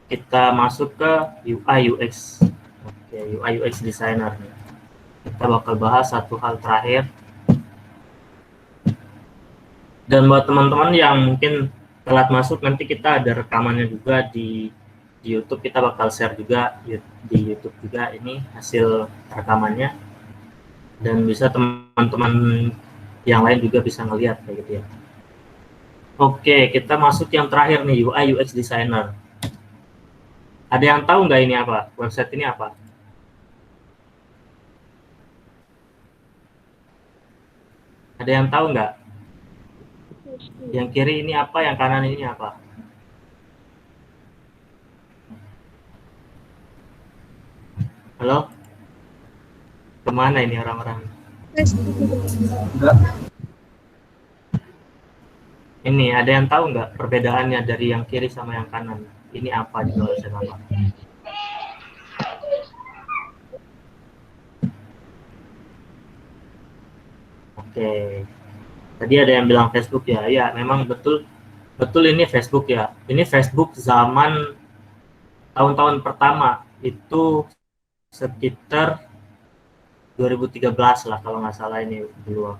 kita masuk ke UI UX. Oke, UI UX designer. Kita bakal bahas satu hal terakhir. Dan buat teman-teman yang mungkin telat masuk, nanti kita ada rekamannya juga di YouTube. Kita bakal share juga di YouTube juga ini hasil rekamannya, dan bisa teman-teman yang lain juga bisa ngelihat kayak gitu ya. Oke, kita masuk yang terakhir nih, UI UX designer. Ada yang tahu nggak ini apa? Website ini apa? Ada yang tahu nggak? Yang kiri ini apa? Yang kanan ini apa? Halo? Kemana ini orang-orang? Ini ada yang tahu nggak perbedaannya dari yang kiri sama yang kanan? Ini apa di website apa? Oke. Tadi ada yang bilang Facebook ya. Ya, memang betul ini Facebook ya. Ini Facebook zaman tahun-tahun pertama itu sekitar 2013 lah kalau nggak salah ini dulu.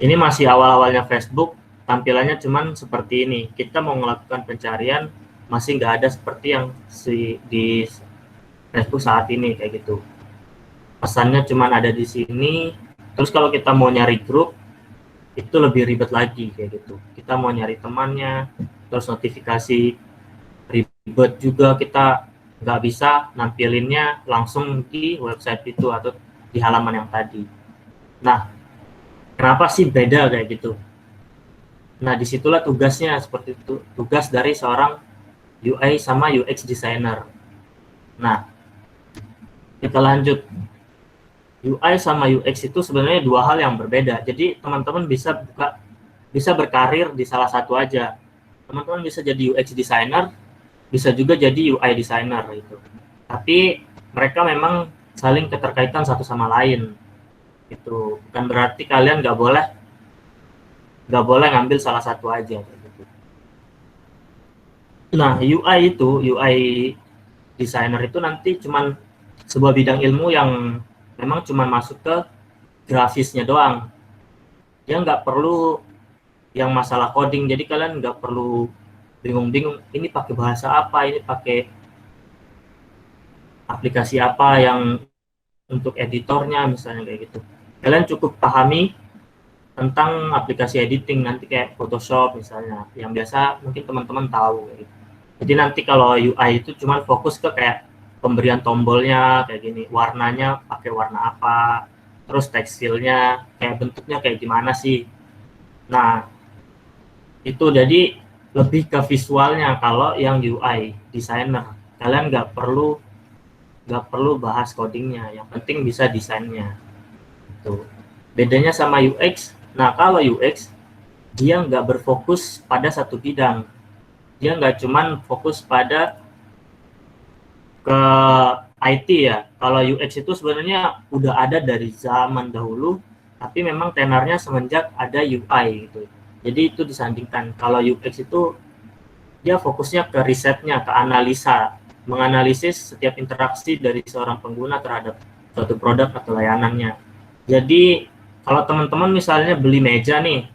Ini masih awal-awalnya Facebook, tampilannya cuman seperti ini. Kita mau melakukan pencarian masih nggak ada seperti yang di Facebook saat ini kayak gitu. Pesannya cuman ada di sini. Terus kalau kita mau nyari grup itu lebih ribet lagi kayak gitu. Kita mau nyari temannya, terus notifikasi ribet juga, kita nggak bisa nampilinnya langsung di website itu atau di halaman yang tadi. Nah, kenapa sih beda kayak gitu? Nah, disitulah tugasnya seperti itu, tugas dari seorang UI sama UX designer. Nah, kita lanjut. UI sama UX itu sebenarnya dua hal yang berbeda. Jadi teman-teman bisa berkarir di salah satu aja. Teman-teman bisa jadi UX designer, bisa juga jadi UI designer gitu. Tapi mereka memang saling keterkaitan satu sama lain. Itu bukan berarti kalian nggak boleh ngambil salah satu aja. Gitu. Nah, UI designer itu nanti cuman sebuah bidang ilmu yang memang cuma masuk ke grafisnya doang. Dia nggak perlu yang masalah coding, jadi kalian nggak perlu bingung-bingung ini pakai bahasa apa, ini pakai aplikasi apa yang untuk editornya misalnya kayak gitu. Kalian cukup pahami tentang aplikasi editing nanti kayak Photoshop misalnya, yang biasa mungkin teman-teman tahu kayak gitu. Jadi nanti kalau UI itu cuma fokus ke kayak pemberian tombolnya kayak gini, warnanya pakai warna apa, terus tekstilnya kayak bentuknya kayak gimana sih. Nah, itu jadi lebih ke visualnya. Kalau yang UI designer, kalian nggak perlu bahas codingnya, yang penting bisa desainnya. Itu bedanya sama UX. Nah, kalau UX dia nggak berfokus pada satu bidang, dia nggak cuman fokus pada ke IT ya. Kalau UX itu sebenarnya udah ada dari zaman dahulu, tapi memang tenarnya semenjak ada UI gitu. Jadi itu disandingkan. Kalau UX itu dia fokusnya ke risetnya, ke analisa, menganalisis setiap interaksi dari seorang pengguna terhadap suatu produk atau layanannya. Jadi kalau teman-teman misalnya beli meja nih,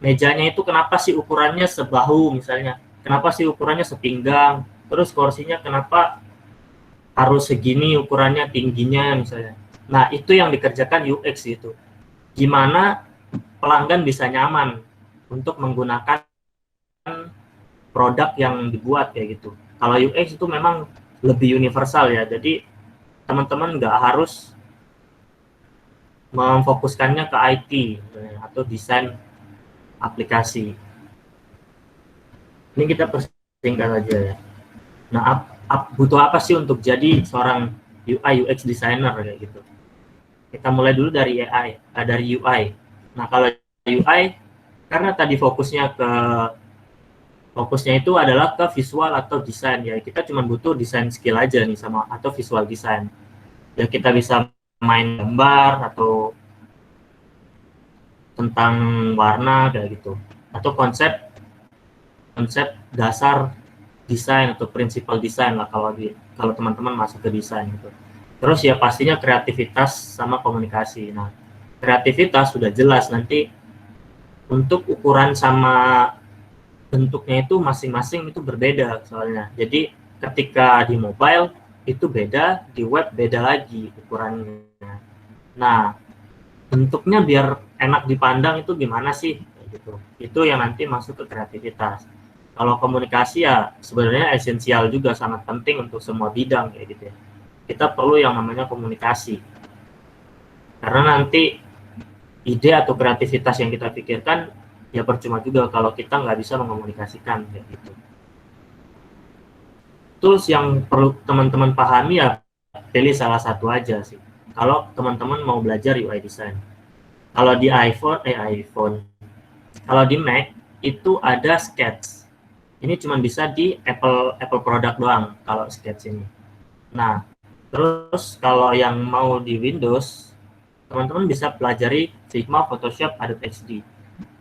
mejanya itu kenapa sih ukurannya sebahu misalnya, kenapa sih ukurannya sepinggang, terus kursinya kenapa harus segini ukurannya tingginya misalnya. Nah, itu yang dikerjakan UX itu. Gimana pelanggan bisa nyaman untuk menggunakan produk yang dibuat kayak gitu. Kalau UX itu memang lebih universal ya. Jadi teman-teman nggak harus memfokuskannya ke IT atau desain aplikasi. Ini kita persingkat aja ya. Nah, butuh apa sih untuk jadi seorang UI UX designer kayak gitu? Kita mulai dulu dari UI. Nah, kalau UI karena tadi fokusnya itu adalah ke visual atau desain ya. Kita cuma butuh desain skill aja nih sama atau visual design. Ya kita bisa main gambar atau tentang warna kayak gitu. Atau konsep dasar desain atau principal desain lah kalau teman-teman masuk ke desain gitu. Terus ya pastinya kreativitas sama komunikasi. Nah, kreativitas sudah jelas nanti untuk ukuran sama bentuknya itu masing-masing itu berbeda soalnya. Jadi ketika di mobile itu beda, di web beda lagi ukurannya. Nah, bentuknya biar enak dipandang itu gimana sih gitu. Itu yang nanti masuk ke kreativitas. Kalau komunikasi ya sebenarnya esensial juga, sangat penting untuk semua bidang kayak gitu ya. Kita perlu yang namanya komunikasi. Karena nanti ide atau kreativitas yang kita pikirkan ya percuma juga kalau kita nggak bisa mengomunikasikan kayak gitu. Tools yang perlu teman-teman pahami ya pilih salah satu aja sih. Kalau teman-teman mau belajar UI design. Kalau di iPhone, kalau di Mac itu ada Sketch. Ini cuma bisa di Apple produk doang kalau Sketch ini. Nah, terus kalau yang mau di Windows, teman-teman bisa pelajari Figma, Photoshop, Adobe XD.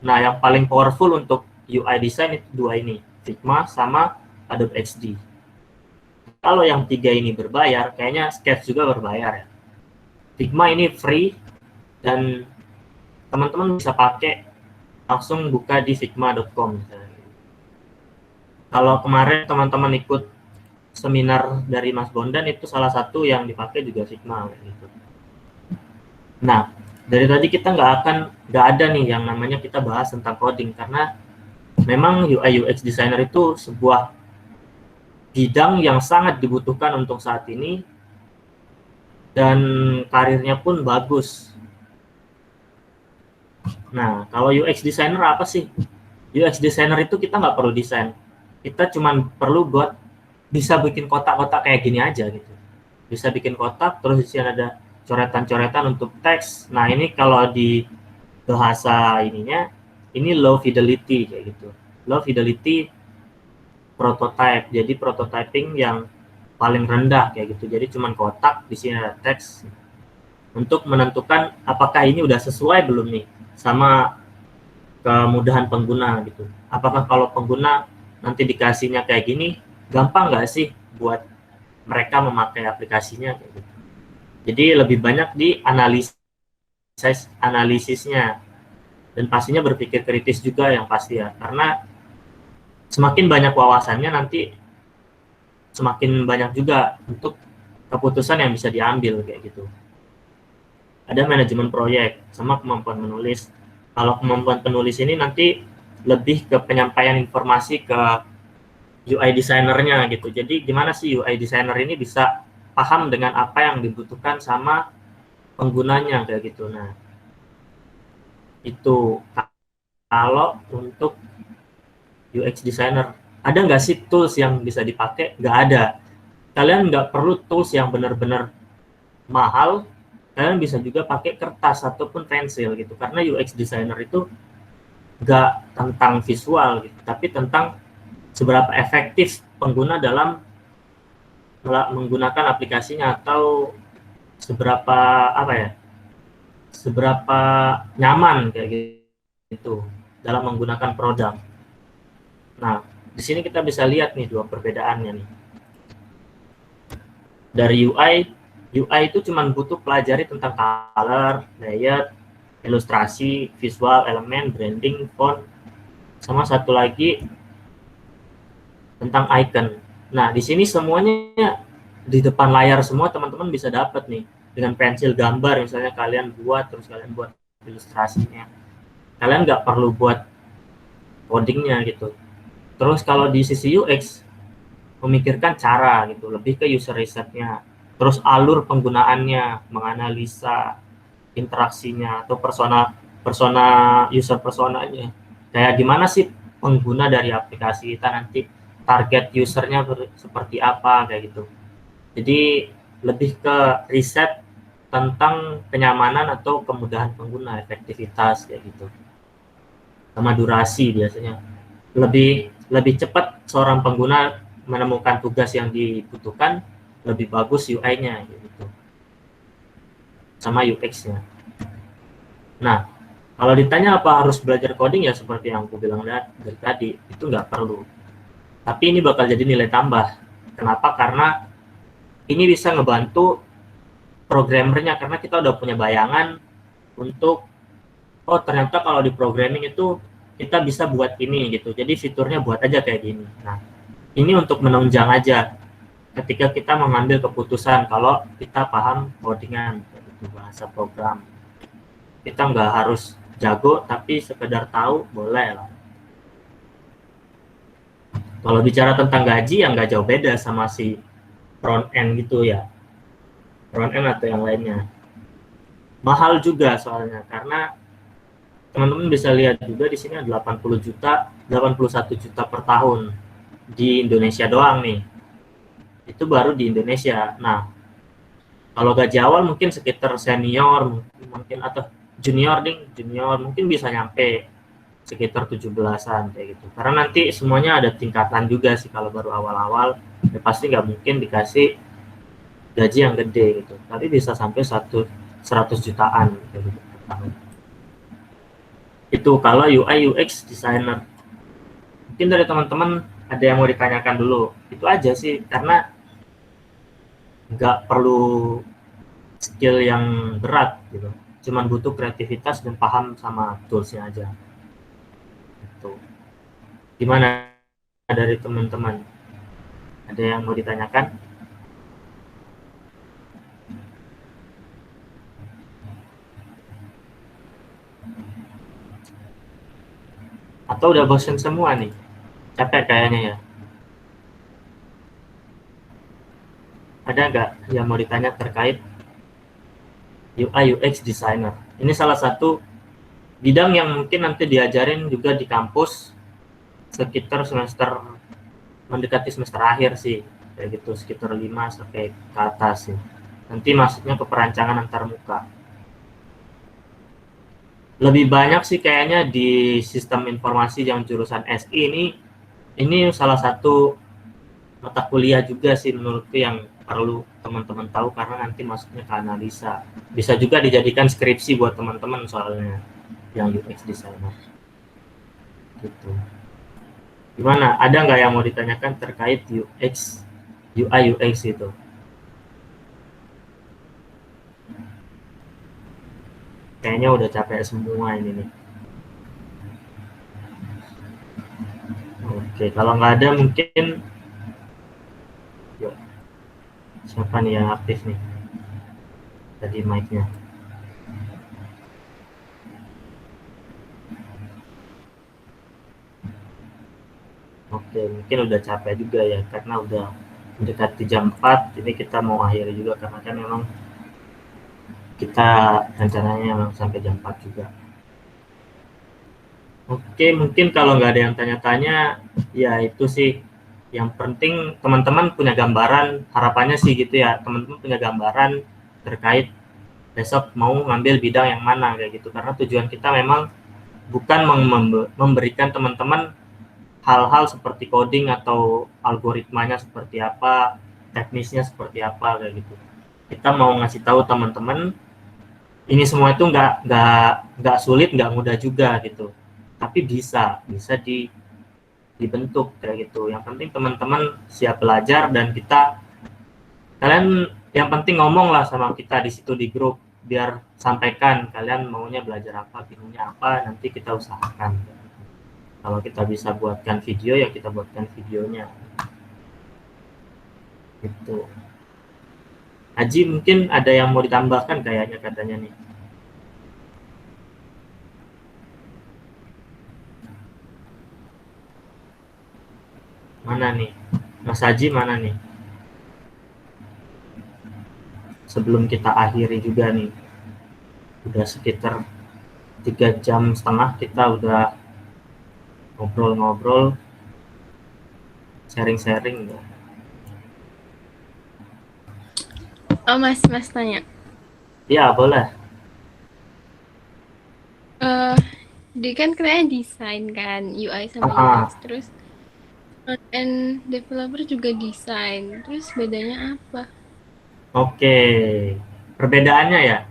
Nah, yang paling powerful untuk UI design itu dua ini, Figma sama Adobe XD. Kalau yang tiga ini berbayar, kayaknya Sketch juga berbayar ya. Figma ini free dan teman-teman bisa pakai langsung buka di figma.com. Kalau kemarin teman-teman ikut seminar dari Mas Bondan itu salah satu yang dipakai juga Figma gitu. Nah, dari tadi kita nggak ada nih yang namanya kita bahas tentang coding karena memang UI UX designer itu sebuah bidang yang sangat dibutuhkan untuk saat ini dan karirnya pun bagus. Nah, kalau UX designer apa sih? UX designer itu kita nggak perlu desain. Kita cuma perlu buat bisa bikin kotak-kotak kayak gini aja gitu. Bisa bikin kotak, terus di sini ada coretan-coretan untuk teks. Nah, ini kalau di bahasa ininya, ini low fidelity kayak gitu. Low fidelity prototype. Jadi prototyping yang paling rendah kayak gitu. Jadi cuma kotak, di sini ada teks. Untuk menentukan apakah ini udah sesuai belum nih sama kemudahan pengguna gitu. Apakah kalau pengguna nanti dikasihnya kayak gini, gampang nggak sih buat mereka memakai aplikasinya kayak gitu. Jadi lebih banyak di analisisnya dan pastinya berpikir kritis juga yang pasti ya, karena semakin banyak wawasannya nanti semakin banyak juga untuk keputusan yang bisa diambil kayak gitu. Ada manajemen proyek sama kemampuan menulis. Kalau kemampuan penulis ini nanti lebih ke penyampaian informasi ke UI designernya gitu. Jadi gimana sih UI designer ini bisa paham dengan apa yang dibutuhkan sama penggunanya kayak gitu. Nah, itu kalau untuk UX designer. Ada nggak sih tools yang bisa dipakai? Nggak ada. Kalian nggak perlu tools yang benar-benar mahal. Kalian bisa juga pakai kertas ataupun pensil gitu. Karena UX designer itu nggak tentang visual gitu, tapi tentang seberapa efektif pengguna dalam menggunakan aplikasinya atau seberapa seberapa nyaman kayak gitu dalam menggunakan produk. Nah, di sini kita bisa lihat nih dua perbedaannya nih. Dari UI itu cuma butuh pelajari tentang color, layout, ilustrasi, visual, elemen, branding, font, sama satu lagi tentang icon. Nah, di sini semuanya di depan layar semua teman-teman bisa dapat nih. Dengan pensil gambar misalnya kalian buat, terus kalian buat ilustrasinya. Kalian nggak perlu buat codingnya gitu. Terus kalau di sisi UX, memikirkan cara gitu, lebih ke user research-nya. Terus alur penggunaannya, menganalisa interaksinya atau user personanya. Kayak gimana sih pengguna dari aplikasi kita nanti target usernya seperti apa kayak gitu. Jadi lebih ke riset tentang kenyamanan atau kemudahan pengguna, efektivitas kayak gitu. Sama durasi biasanya. Lebih cepat seorang pengguna menemukan tugas yang dibutuhkan, lebih bagus UI-nya gitu. Sama UX-nya. Nah, kalau ditanya apa harus belajar coding ya seperti yang aku bilang dari tadi, itu nggak perlu. Tapi ini bakal jadi nilai tambah. Kenapa? Karena ini bisa ngebantu programmernya, karena kita udah punya bayangan untuk, oh ternyata kalau di programming itu kita bisa buat ini gitu. Jadi fiturnya buat aja kayak gini. Nah, ini untuk menunjang aja ketika kita mengambil keputusan kalau kita paham codingan, gitu, bahasa program. Kita nggak harus jago, tapi sekedar tahu boleh lah. Kalau bicara tentang gaji, yang nggak jauh beda sama si front end gitu ya, front end atau yang lainnya. Mahal juga soalnya, karena teman-teman bisa lihat juga di sini 80 juta, 81 juta per tahun di Indonesia doang nih. Itu baru di Indonesia. Nah, kalau gaji awal mungkin sekitar senior mungkin atau junior junior mungkin bisa nyampe sekitar 17-an kayak gitu. Karena nanti semuanya ada tingkatan juga sih, kalau baru awal-awal ya pasti nggak mungkin dikasih gaji yang gede gitu. Tapi bisa sampai 100 jutaan kayak gitu per tahun. Itu kalau UI UX designer. Mungkin dari teman-teman ada yang mau ditanyakan dulu. Itu aja sih, karena nggak perlu skill yang berat gitu. Cuman butuh kreativitas dan paham sama toolsnya aja. Gitu. Gimana dari teman-teman? Ada yang mau ditanyakan? Atau udah bosen semua nih? Capek kayaknya ya. Ada nggak yang mau ditanya terkait UI UX designer? Ini salah satu bidang yang mungkin nanti diajarin juga di kampus sekitar semester mendekati semester akhir sih, kayak gitu, sekitar 5 sampai ke atas sih. Nanti masuknya ke perancangan antarmuka. Lebih banyak sih kayaknya di sistem informasi yang jurusan SI ini salah satu mata kuliah juga sih menurutku yang perlu teman-teman tahu, karena nanti masuknya ke analisa. Bisa juga dijadikan skripsi buat teman-teman soalnya yang UX designer. Gitu. Gimana? Ada nggak yang mau ditanyakan terkait UI UX itu? Kayaknya udah capek semua ini nih. Oke, kalau nggak ada mungkin yuk, siapa nih yang aktif nih tadi mic-nya? Oke, mungkin udah capek juga ya, karena udah mendekati jam 4, jadi kita mau akhiri juga, karena kan memang kita rencananya memang sampai jam 4 juga. Oke, mungkin kalau nggak ada yang tanya-tanya, ya itu sih. Yang penting teman-teman punya gambaran, harapannya sih gitu ya, teman-teman punya gambaran terkait besok mau ngambil bidang yang mana kayak gitu. Karena tujuan kita memang bukan memberikan teman-teman hal-hal seperti coding atau algoritmanya seperti apa, teknisnya seperti apa kayak gitu. Kita mau ngasih tahu teman-teman ini semua itu nggak sulit, nggak mudah juga gitu. Tapi bisa dibentuk kayak gitu. Yang penting teman-teman siap belajar, dan kalian yang penting ngomong lah sama kita di situ di grup, biar sampaikan kalian maunya belajar apa, bingungnya apa, nanti kita usahakan. Kalau kita bisa buatkan video ya kita buatkan videonya. Gitu. Haji mungkin ada yang mau ditambahkan kayaknya katanya nih. Mana nih? Mas Haji mana nih? Sebelum kita akhiri juga nih. Udah sekitar 3,5 jam kita udah ngobrol-ngobrol, sharing-sharing ya. Oh, Mas tanya. Ya, boleh. Dia kan kayaknya desain kan, UI sama UX. Terus front-end developer juga desain. Terus bedanya apa? Oke. Perbedaannya ya.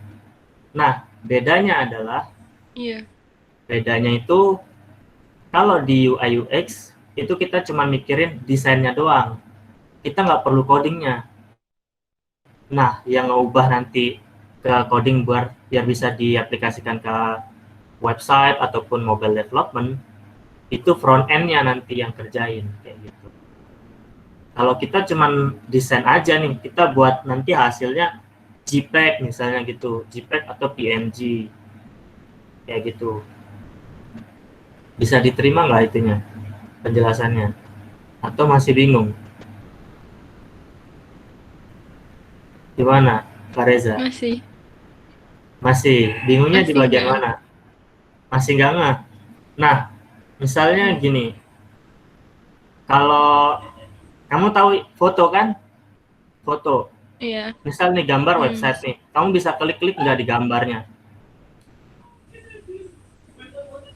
Nah, bedanya adalah Iya. bedanya itu kalau di UI UX itu kita cuma mikirin desainnya doang, kita nggak perlu codingnya. Nah, yang ngubah nanti ke coding biar bisa diaplikasikan ke website ataupun mobile development, itu front end-nya nanti yang kerjain kayak gitu. Kalau kita cuman desain aja nih, kita buat nanti hasilnya JPEG misalnya gitu, JPEG atau PNG kayak gitu. Bisa diterima nggak itunya penjelasannya? Atau masih bingung? Gimana, Kak Reza? Masih, Masih bingungnya di masih bagian enggak. mana? Masih nggak ngeh? Nah, misalnya Hmm, gini, kalau kamu tahu foto kan? Foto. iya. Misal nih gambar Hmm. website nih, kamu bisa klik-klik nggak di gambarnya?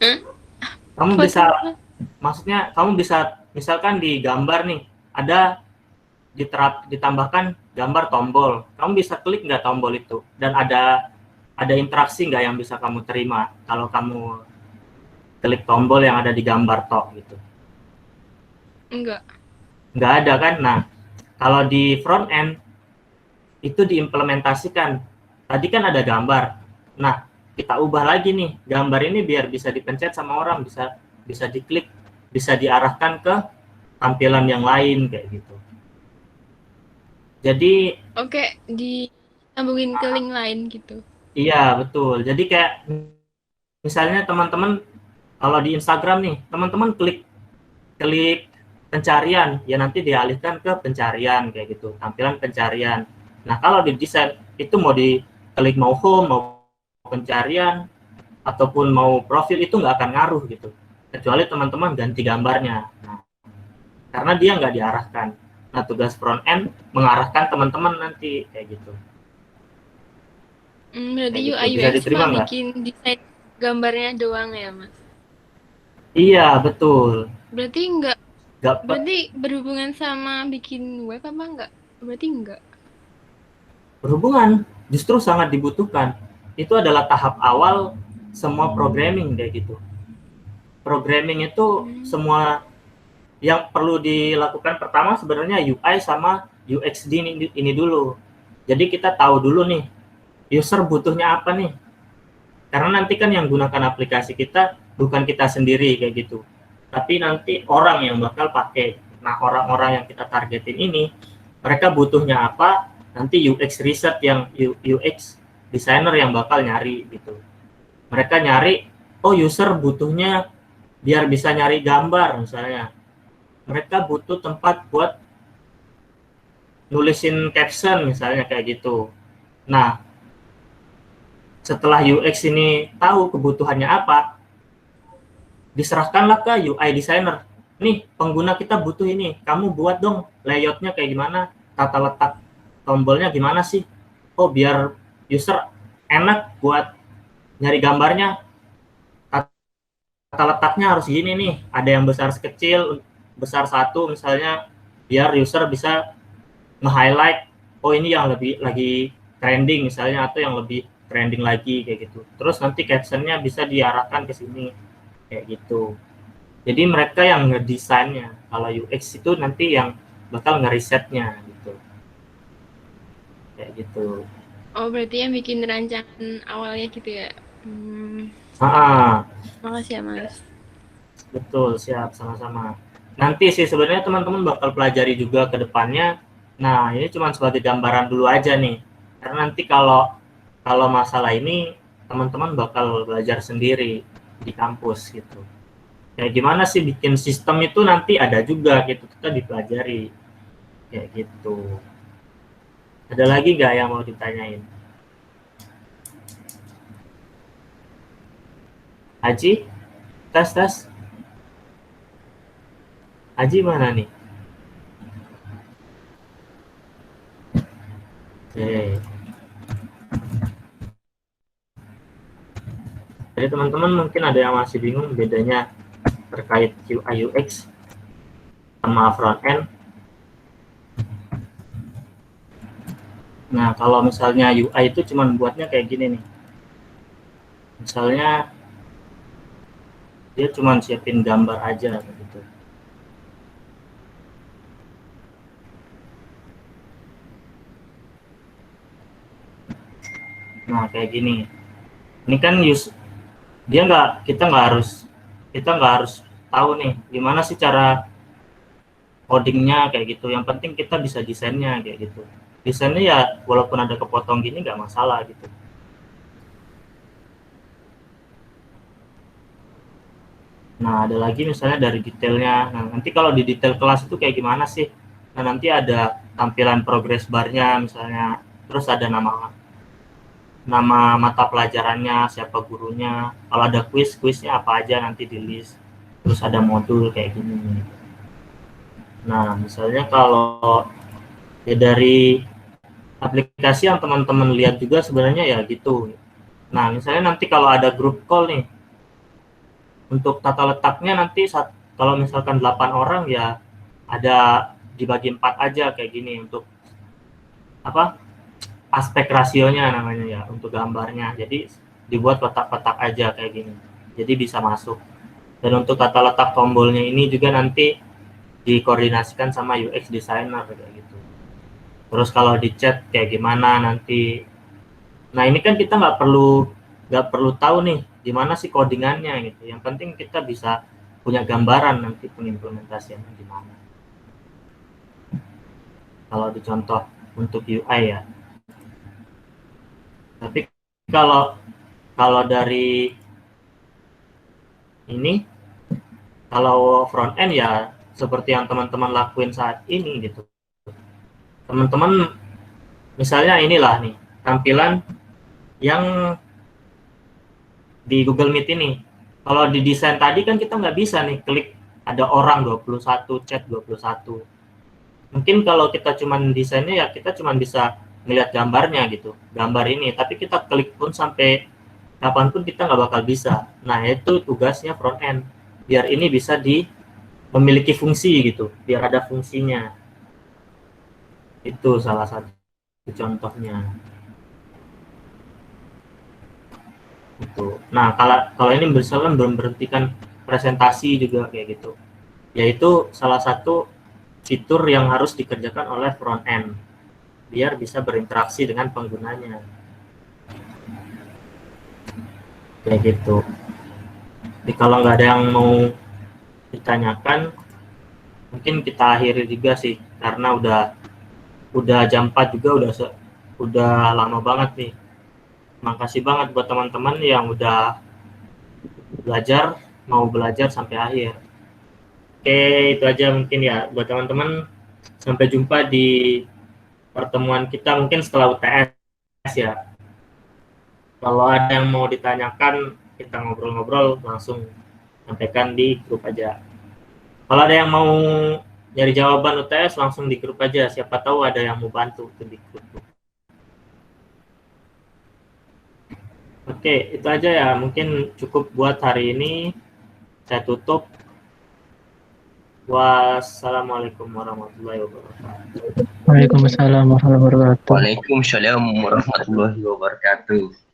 Hah? Kamu Foto bisa, apa? maksudnya kamu bisa, misalkan di gambar nih, ada ditambahkan gambar tombol. Kamu bisa klik nggak tombol itu? Dan ada interaksi nggak yang bisa kamu terima kalau kamu klik tombol yang ada di gambar tok gitu? Enggak. Nggak ada kan? Nah, kalau di front end itu diimplementasikan. Tadi kan ada gambar. Nah, kita ubah lagi nih gambar ini biar bisa dipencet sama orang, bisa bisa diklik, bisa diarahkan ke tampilan yang lain kayak gitu. Jadi Oke, disambungin ke link lain gitu. iya betul. Jadi kayak misalnya teman-teman kalau di Instagram nih, teman-teman klik klik pencarian, ya nanti dialihkan ke pencarian kayak gitu, tampilan pencarian. Nah, kalau di desain itu mau diklik mau home, mau pencarian, ataupun mau profil itu nggak akan ngaruh gitu. Kecuali teman-teman ganti gambarnya. Nah, karena dia nggak diarahkan. Nah, tugas front end mengarahkan teman-teman nanti kayak gitu. Berarti Kayak gitu. UI Bisa UX cuma diterima nggak? bikin desain gambarnya doang ya, Mas? Iya, betul. Berarti enggak, Nggak berarti berhubungan sama bikin web apa enggak? Berarti enggak. berhubungan, justru sangat dibutuhkan. Itu adalah tahap awal semua programming kayak gitu. Programming itu Hmm. semua yang perlu dilakukan pertama sebenarnya UI sama UX ini dulu. Jadi kita tahu dulu nih user butuhnya apa nih. Karena nanti kan yang gunakan aplikasi kita bukan kita sendiri kayak gitu. Tapi nanti orang yang bakal pakai. Nah, orang-orang yang kita targetin ini mereka butuhnya apa? Nanti UX research yang UX designer yang bakal nyari gitu. Mereka nyari, oh user butuhnya biar bisa nyari gambar misalnya. Mereka butuh tempat buat nulisin caption misalnya kayak gitu. Nah, setelah UX ini tahu kebutuhannya apa, diserahkanlah ke UI designer. Nih, pengguna kita butuh ini. Kamu buat dong layoutnya kayak gimana, tata letak tombolnya gimana sih? Oh, biar user enak buat nyari gambarnya. Tata letaknya harus gini nih. Ada yang besar sekecil, besar satu misalnya, biar user bisa nge-highlight, oh ini yang lebih lagi trending misalnya, atau yang lebih trending lagi kayak gitu. Terus nanti captionnya bisa diarahkan ke sini kayak gitu. Jadi mereka yang ngedesainnya, kalau UX itu nanti yang bakal ngerisetnya gitu, kayak gitu. Oh, berarti yang bikin rancangan awalnya gitu ya. Ah, Makasih ya, Mas. betul, siap, sama-sama. Nanti sih sebenarnya teman-teman bakal pelajari juga ke depannya. Nah, ini cuma sebagai gambaran dulu aja nih. Karena nanti kalau kalau masalah ini teman-teman bakal belajar sendiri di kampus gitu. Kayak gimana sih bikin sistem itu nanti ada juga gitu, kita dipelajari kayak gitu. Ada lagi nggak yang mau ditanyain? Haji, tes tes. Haji mana nih? Oke. Jadi teman-teman mungkin ada yang masih bingung bedanya terkait UI UX sama front end. Nah, kalau misalnya UI itu cuma buatnya kayak gini nih. Misalnya dia cuma siapin gambar aja gitu. Nah kayak gini, ini kan dia kita nggak harus tahu nih gimana sih cara codingnya kayak gitu. Yang penting kita bisa desainnya kayak gitu. Desainnya ya walaupun ada kepotong gini nggak masalah gitu. Nah ada lagi misalnya dari detailnya. Nah nanti kalau di detail kelas itu kayak gimana sih? Nah nanti ada tampilan progress barnya misalnya, terus ada nama nama mata pelajarannya, siapa gurunya, kalau ada quiznya apa aja nanti di list, terus ada modul kayak gini. Nah misalnya kalau ya dari aplikasi yang teman-teman lihat juga sebenarnya ya gitu. Nah misalnya nanti kalau ada grup call nih, untuk tata letaknya nanti kalau misalkan 8 orang ya ada dibagi 4 aja kayak gini untuk apa, aspek rasionya namanya ya, untuk gambarnya. Jadi dibuat kotak-kotak aja kayak gini, jadi bisa masuk. Dan untuk tata letak tombolnya ini juga nanti dikoordinasikan sama UX designer kayak gitu. Terus kalau di chat kayak gimana nanti, nah ini kan kita nggak perlu tahu nih gimana sih codingannya gitu. Yang penting kita bisa punya gambaran nanti pengimplementasiannya gimana. Kalau dicontoh untuk UI ya. Tapi kalau kalau dari ini, kalau front end ya seperti yang teman-teman lakuin saat ini gitu. Teman-teman misalnya inilah nih tampilan yang di Google Meet ini. Kalau di desain tadi kan kita nggak bisa nih klik ada orang 21, chat 21. Mungkin kalau kita cuman desainnya ya kita cuman bisa melihat gambarnya gitu, gambar ini. Tapi kita klik pun sampai kapanpun kita nggak bakal bisa. Nah itu tugasnya front end. Biar ini bisa memiliki fungsi gitu, biar ada fungsinya. Itu salah satu contohnya. Gitu. Nah, kalau ini misalkan belum berhentikan presentasi juga kayak gitu. Yaitu salah satu fitur yang harus dikerjakan oleh front end biar bisa berinteraksi dengan penggunanya. Kayak gitu. Jadi kalau nggak ada yang mau ditanyakan, mungkin kita akhiri juga sih karena udah jam 4 juga udah lama banget nih. Makasih banget buat teman-teman yang udah mau belajar sampai akhir. Oke, itu aja mungkin ya buat teman-teman. Sampai jumpa di pertemuan kita mungkin setelah UTS ya. Kalau ada yang mau ditanyakan, kita ngobrol-ngobrol langsung sampaikan di grup aja. Kalau ada yang mau nyari jawaban UTS langsung di grup aja. Siapa tahu ada yang mau bantu di grup. Oke, itu aja ya. Mungkin cukup buat hari ini. Saya tutup. Wassalamualaikum warahmatullahi wabarakatuh. Waalaikumsalam warahmatullahi wabarakatuh. Waalaikumsalam warahmatullahi wabarakatuh.